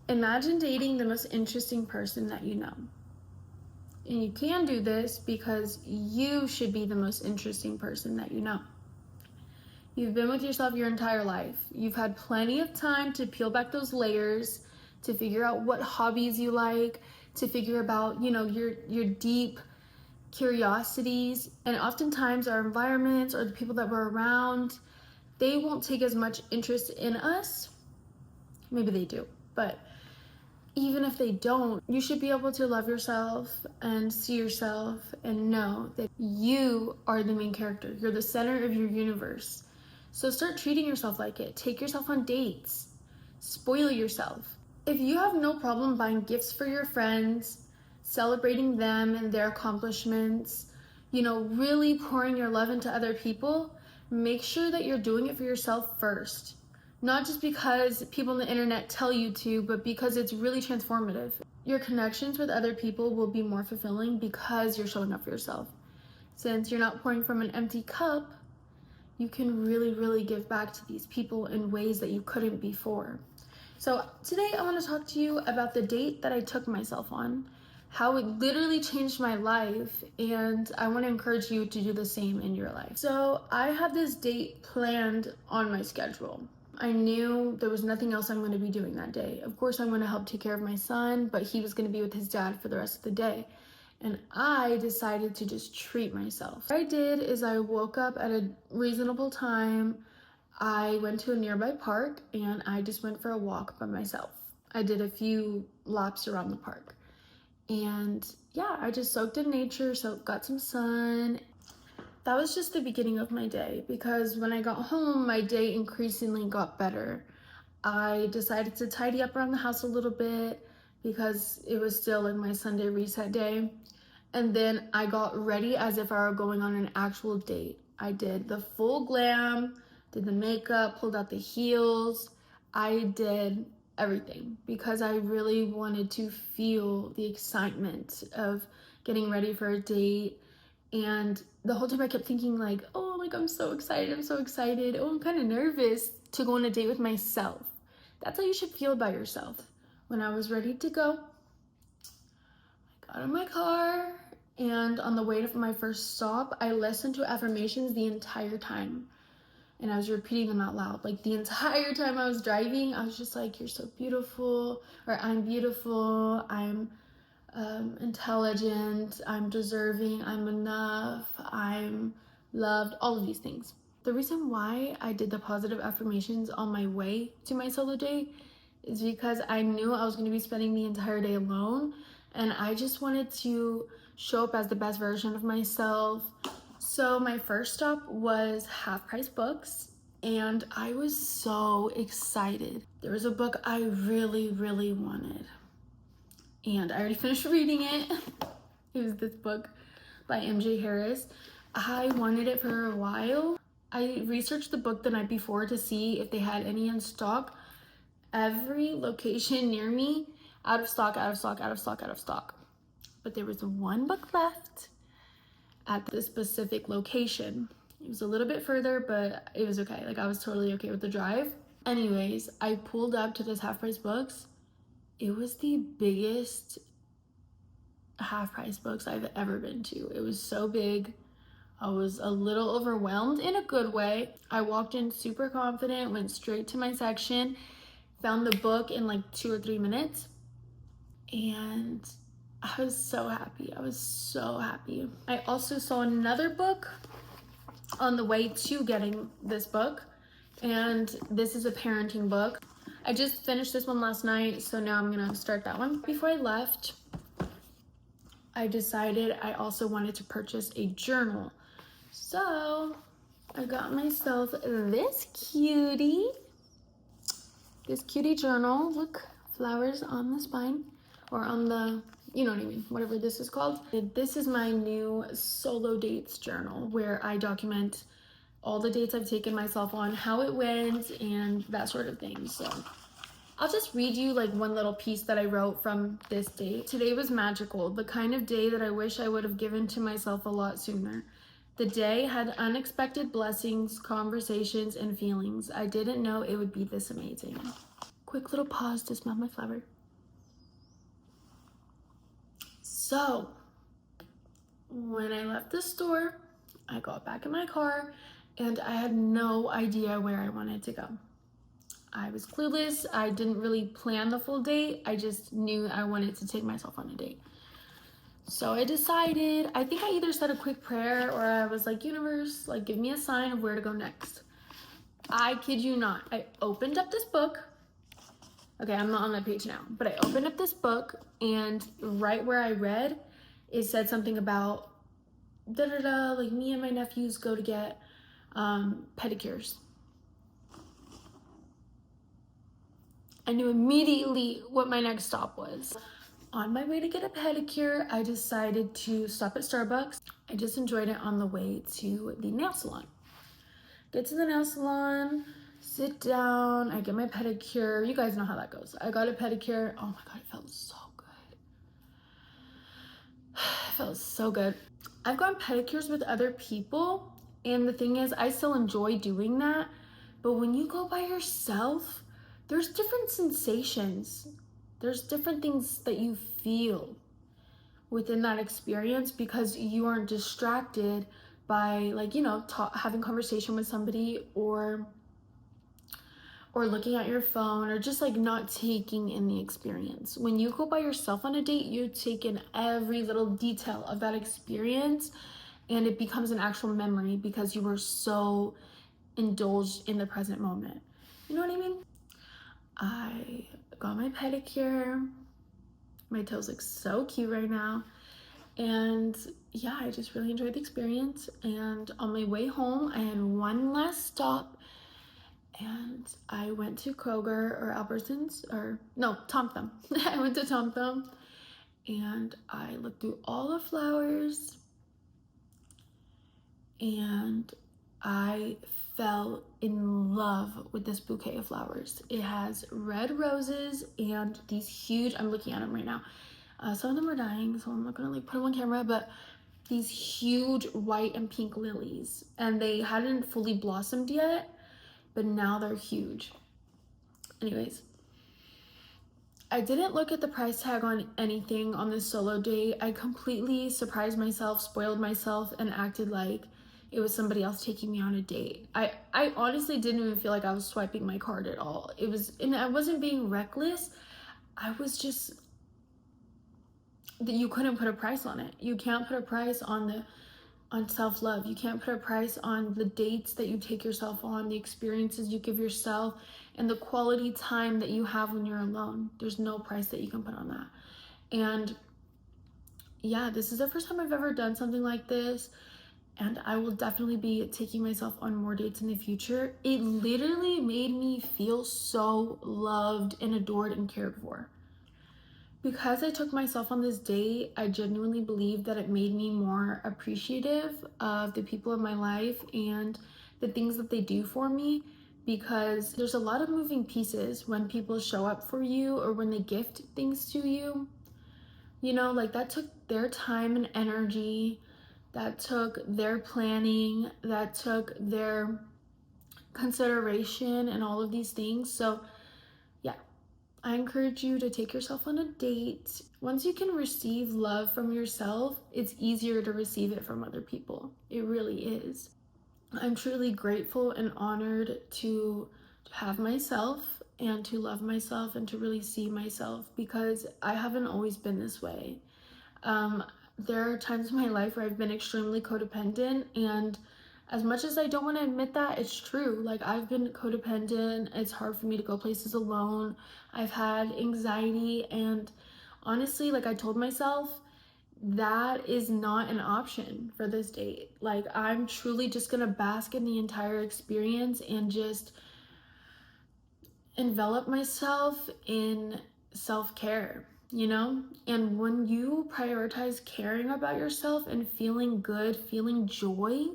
Imagine dating the most interesting person that you know. And you can do this because you should be the most interesting person that you know. You've been with yourself your entire life. You've had plenty of time to peel back those layers, to figure out what hobbies you like, to figure about, your deep curiosities. And oftentimes our environments or the people that we're around, they won't take as much interest in us. Maybe they do, but even if they don't, you should be able to love yourself and see yourself and know that you are the main character. You're the center of your universe. So start treating yourself like it. Take yourself on dates. Spoil yourself. If you have no problem buying gifts for your friends, celebrating them and their accomplishments, really pouring your love into other people, make sure that you're doing it for yourself first. Not just because people on the internet tell you to, but because it's really transformative. Your connections with other people will be more fulfilling because you're showing up for yourself. Since you're not pouring from an empty cup, you can really, really give back to these people in ways that you couldn't before. So today I want to talk to you about the date that I took myself on, how it literally changed my life, and I want to encourage you to do the same in your life. So I had this date planned on my schedule. I knew there was nothing else I'm going to be doing that day. Of course, I'm going to help take care of my son, but he was going to be with his dad for the rest of the day. And I decided to just treat myself. What I did is I woke up at a reasonable time. I went to a nearby park and I just went for a walk by myself. I did a few laps around the park. And yeah, I just soaked in nature, so got some sun. That was just the beginning of my day, because when I got home, my day increasingly got better. I decided to tidy up around the house a little bit because it was still like my Sunday reset day. And then I got ready as if I were going on an actual date. I did the full glam, did the makeup, pulled out the heels. I did everything because I really wanted to feel the excitement of getting ready for a date. And the whole time I kept thinking I'm so excited, oh, I'm kind of nervous to go on a date with myself. That's how you should feel about yourself. When I was ready to go, I got in my car, and on the way to my first stop, I listened to affirmations the entire time. And I was repeating them out loud. Like the entire time I was driving, I was just like, you're so beautiful, or I'm beautiful, I'm intelligent, I'm deserving, I'm enough, I'm loved, all of these things. The reason why I did the positive affirmations on my way to my solo date is because I knew I was going to be spending the entire day alone, and I just wanted to show up as the best version of myself. So my first stop was Half Price Books, and I was so excited. There was a book I really, really wanted, and I already finished reading it. It was this book by MJ Harris. I wanted it for a while. I researched the book the night before to see if they had any in stock. Every location near me, out of stock. But there was one book left at the specific location. It was a little bit further, but it was okay. I was totally okay with the drive. Anyways, I pulled up to this Half Price Books. It was the biggest Half Price Books I've ever been to. It was so big. I was a little overwhelmed in a good way. I walked in super confident, went straight to my section, found the book in 2 or 3 minutes, and I was so happy. I also saw another book on the way to getting this book, and this is a parenting book. I just finished this one last night, so now I'm gonna start that one. Before I left, I decided I also wanted to purchase a journal. So I got myself this cutie journal. Look, flowers on the spine, or on the, you know what I mean, whatever this is called. This is my new solo dates journal, where I document all the dates I've taken myself on, how it went, and that sort of thing. So I'll just read you one little piece that I wrote from this date. Today was magical, the kind of day that I wish I would have given to myself a lot sooner. The day had unexpected blessings, conversations, and feelings. I didn't know it would be this amazing. Quick little pause to smell my flower. So when I left the store, I got back in my car and I had no idea where I wanted to go. I was clueless. I didn't really plan the full date. I just knew I wanted to take myself on a date. So I decided, I think I either said a quick prayer or I was like, universe, like give me a sign of where to go next. I kid you not. I opened up this book. Okay, I'm not on that page now, but I opened up this book and right where I read, it said something about like me and my nephews go to get pedicures. I knew immediately what my next stop was. On my way to get a pedicure, I decided to stop at Starbucks. I just enjoyed it on the way to the nail salon. Get to the nail salon, sit down, I get my pedicure. You guys know how that goes. I got a pedicure. Oh my God, it felt so good. It felt so good. I've gone pedicures with other people, and the thing is, I still enjoy doing that. But when you go by yourself, there's different sensations. There's different things that you feel within that experience because you aren't distracted by, like, you know, having conversation with somebody or looking at your phone or just like not taking in the experience. When you go by yourself on a date, you take in every little detail of that experience and it becomes an actual memory because you were so indulged in the present moment. You know what I mean? I got my pedicure. My toes look so cute right now. And yeah, I just really enjoyed the experience. And on my way home, I had one last stop and I went to Kroger or Albertsons or no, Tom Thumb. I went to Tom Thumb and I looked through all the flowers and I fell in love with this bouquet of flowers. It has red roses and these huge, I'm looking at them right now. Some of them are dying, so I'm not gonna like put them on camera, but these huge white and pink lilies, and they hadn't fully blossomed yet, but now they're huge. Anyways, I didn't look at the price tag on anything on this solo date. I completely surprised myself, spoiled myself, and acted like it was somebody else taking me on a date. I honestly didn't even feel like I was swiping my card at all. And I wasn't being reckless. I was just, that you couldn't put a price on it. You can't put a price on self-love. You can't put a price on the dates that you take yourself on, the experiences you give yourself, and the quality time that you have when you're alone. There's no price that you can put on that. And yeah, this is the first time I've ever done something like this, and I will definitely be taking myself on more dates in the future. It literally made me feel so loved and adored and cared for. Because I took myself on this date, I genuinely believe that it made me more appreciative of the people in my life and the things that they do for me, because there's a lot of moving pieces when people show up for you or when they gift things to you. You know, like that took their time and energy, that took their planning, that took their consideration and all of these things. So yeah, I encourage you to take yourself on a date. Once you can receive love from yourself, it's easier to receive it from other people. It really is. I'm truly grateful and honored to have myself and to love myself and to really see myself, because I haven't always been this way. There are times in my life where I've been extremely codependent, and as much as I don't want to admit that, it's true. Like, I've been codependent. It's hard for me to go places alone. I've had anxiety, and honestly, like I told myself, that is not an option for this date. Like, I'm truly just gonna bask in the entire experience and just envelop myself in self-care, you know? And when you prioritize caring about yourself and feeling good, feeling joy,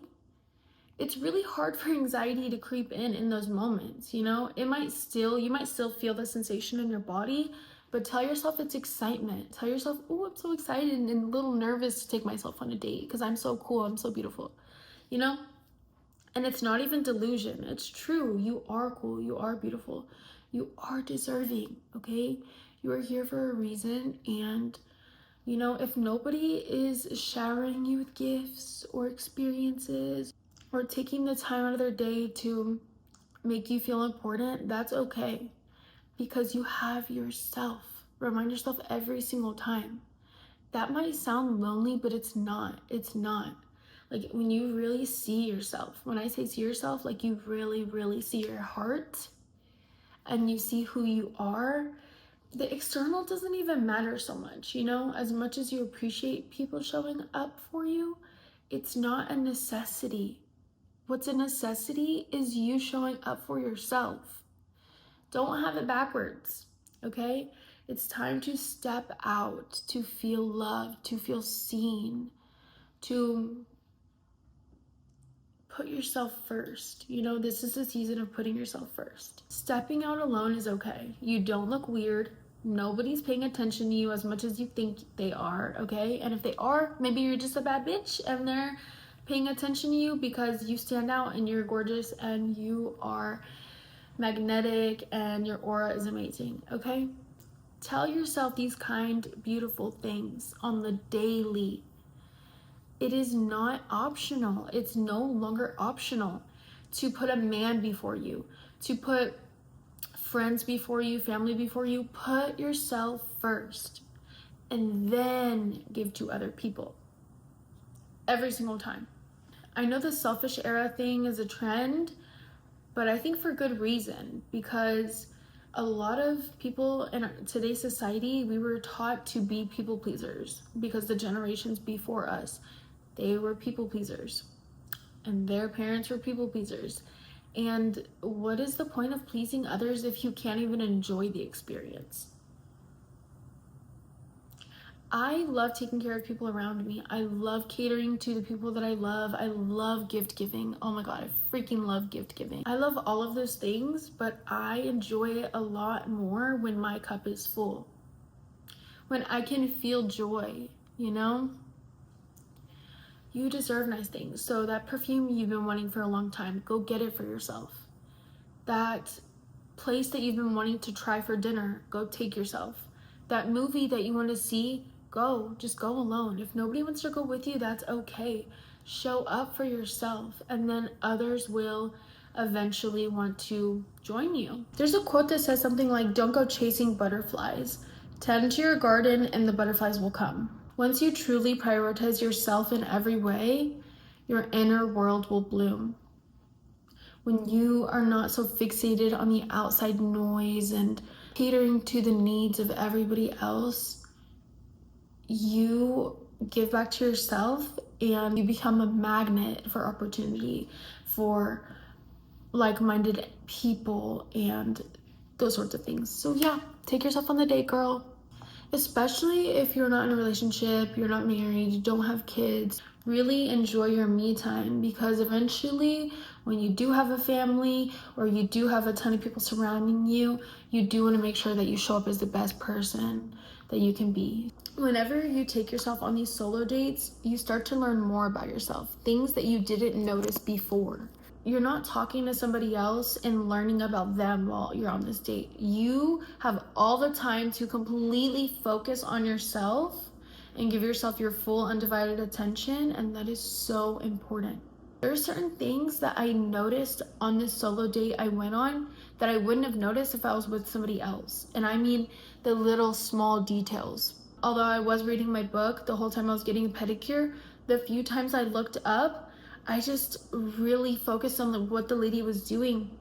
it's really hard for anxiety to creep in those moments, you know? You might still feel the sensation in your body, but tell yourself it's excitement. Tell yourself, oh, I'm so excited and a little nervous to take myself on a date because I'm so cool, I'm so beautiful, you know? And it's not even delusion. It's true. You are cool. You are beautiful. You are deserving, okay? You are here for a reason, and You know, if nobody is showering you with gifts or experiences or taking the time out of their day to make you feel important, that's okay, because you have yourself. Remind yourself every single time. That might sound lonely, but it's not. It's not. Like when you really see yourself, when I say see yourself, like you really, really see your heart and you see who you are, the external doesn't even matter so much, you know? As much as you appreciate people showing up for you, it's not a necessity. What's a necessity is you showing up for yourself. Don't have it backwards, okay? It's time to step out, to feel loved, to feel seen, to put yourself first. You know, this is the season of putting yourself first. Stepping out alone is okay. You don't look weird. Nobody's paying attention to you as much as you think they are, okay? And if they are, maybe you're just a bad bitch and they're paying attention to you because you stand out and you're gorgeous and you are magnetic and your aura is amazing, okay? Tell yourself these kind, beautiful things on the daily. It is not optional. It's no longer optional to put a man before you, to put friends before you, family before you. Put yourself first and then give to other people every single time. I know the selfish era thing is a trend, but I think for good reason, because a lot of people in today's society, we were taught to be people pleasers because the generations before us, they were people pleasers and their parents were people pleasers. And what is the point of pleasing others if you can't even enjoy the experience? I love taking care of people around me. I love catering to the people that I love. I love gift giving. Oh my God, I freaking love gift giving. I love all of those things, but I enjoy it a lot more when my cup is full. When I can feel joy, you know? You deserve nice things. So that perfume you've been wanting for a long time, go get it for yourself. That place that you've been wanting to try for dinner, go take yourself. That movie that you want to see, go. Just go alone. If nobody wants to go with you, that's okay. Show up for yourself, and then others will eventually want to join you. There's a quote that says something like, don't go chasing butterflies. Tend to your garden and the butterflies will come. Once you truly prioritize yourself in every way, your inner world will bloom. When you are not so fixated on the outside noise and catering to the needs of everybody else, you give back to yourself and you become a magnet for opportunity, for like-minded people and those sorts of things. So yeah, take yourself on the date, girl. Especially if you're not in a relationship, you're not married, you don't have kids. Really enjoy your me time, because eventually when you do have a family or you do have a ton of people surrounding you, you do want to make sure that you show up as the best person that you can be. Whenever you take yourself on these solo dates, you start to learn more about yourself, things that you didn't notice before. You're not talking to somebody else and learning about them while you're on this date. You have all the time to completely focus on yourself and give yourself your full undivided attention, and that is so important. There are certain things that I noticed on this solo date I went on that I wouldn't have noticed if I was with somebody else. And I mean the little small details. Although I was reading my book the whole time I was getting a pedicure, the few times I looked up, I just really focused on what the lady was doing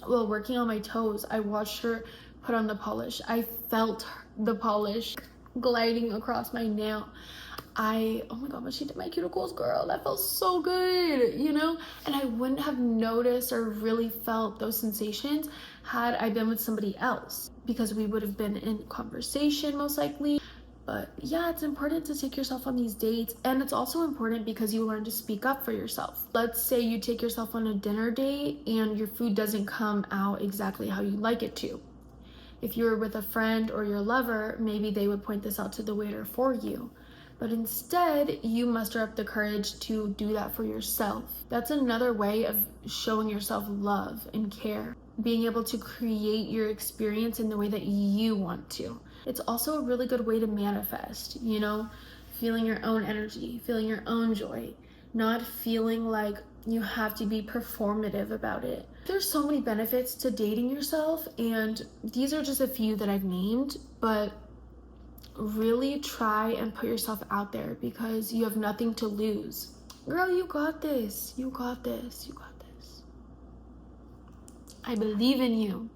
while working on my toes. I watched her put on the polish. I felt the polish gliding across my nail. Oh my God, when she did my cuticles, girl, that felt so good, you know? And I wouldn't have noticed or really felt those sensations had I been with somebody else, because we would have been in conversation most likely. But yeah, it's important to take yourself on these dates, and it's also important because you learn to speak up for yourself. Let's say you take yourself on a dinner date and your food doesn't come out exactly how you like it to. If you were with a friend or your lover, maybe they would point this out to the waiter for you. But instead, you muster up the courage to do that for yourself. That's another way of showing yourself love and care. Being able to create your experience in the way that you want to. It's also a really good way to manifest, you know, feeling your own energy, feeling your own joy, not feeling like you have to be performative about it. There's so many benefits to dating yourself, and these are just a few that I've named, but really try and put yourself out there because you have nothing to lose. Girl, you got this. You got this. You got this. I believe in you.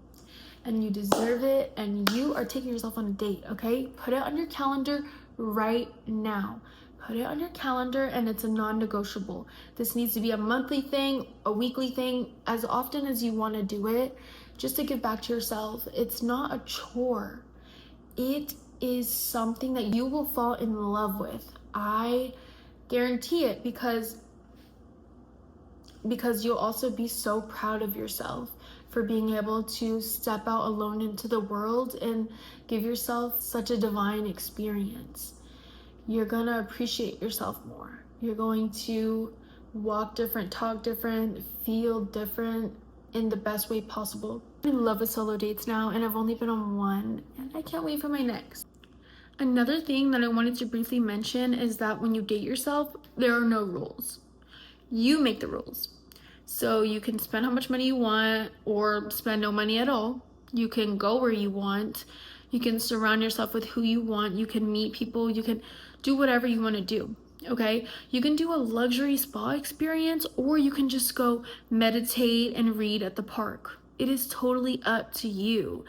And you deserve it, and you are taking yourself on a date, okay? Put it on your calendar right now. Put it on your calendar, and it's a non-negotiable. This needs to be a monthly thing, a weekly thing, as often as you want to do it, just to give back to yourself. It's not a chore. It is something that you will fall in love with. I guarantee it, because you'll also be so proud of yourself for being able to step out alone into the world and give yourself such a divine experience. You're gonna appreciate yourself more. You're going to walk different, talk different, feel different in the best way possible. I'm in love with solo dates now, and I've only been on one, and I can't wait for my next. Another thing that I wanted to briefly mention is that when you date yourself, there are no rules. You make the rules. So you can spend how much money you want or spend no money at all. You can go where you want. You can surround yourself with who you want. You can meet people. You can do whatever you want to do. Okay? You can do a luxury spa experience, or you can just go meditate and read at the park. It is totally up to you.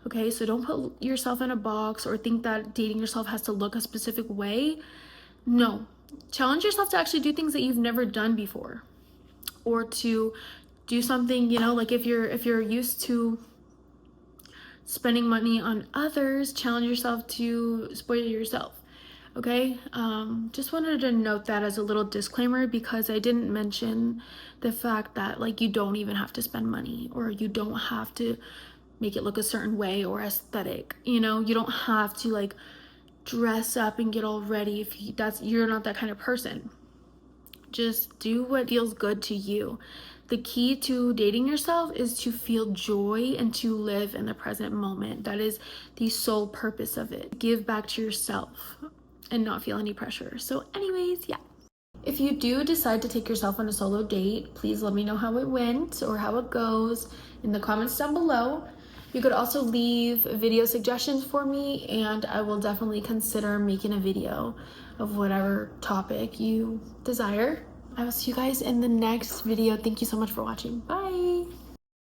Okay? So don't put yourself in a box or think that dating yourself has to look a specific way. No. Challenge yourself to actually do things that you've never done before, or to do something, you know, like if you're used to spending money on others, challenge yourself to spoil yourself. Okay? Just wanted to note that as a little disclaimer, because I didn't mention the fact that like you don't even have to spend money, or you don't have to make it look a certain way or aesthetic. You know, you don't have to like dress up and get all ready if you're not that kind of person. Just do what feels good to you. The key to dating yourself is to feel joy and to live in the present moment. That is the sole purpose of it. Give back to yourself and not feel any pressure. So anyways, yeah. If you do decide to take yourself on a solo date, please let me know how it went or how it goes in the comments down below. You could also leave video suggestions for me, and I will definitely consider making a video of whatever topic you desire. I will see you guys in the next video. Thank you so much for watching. Bye.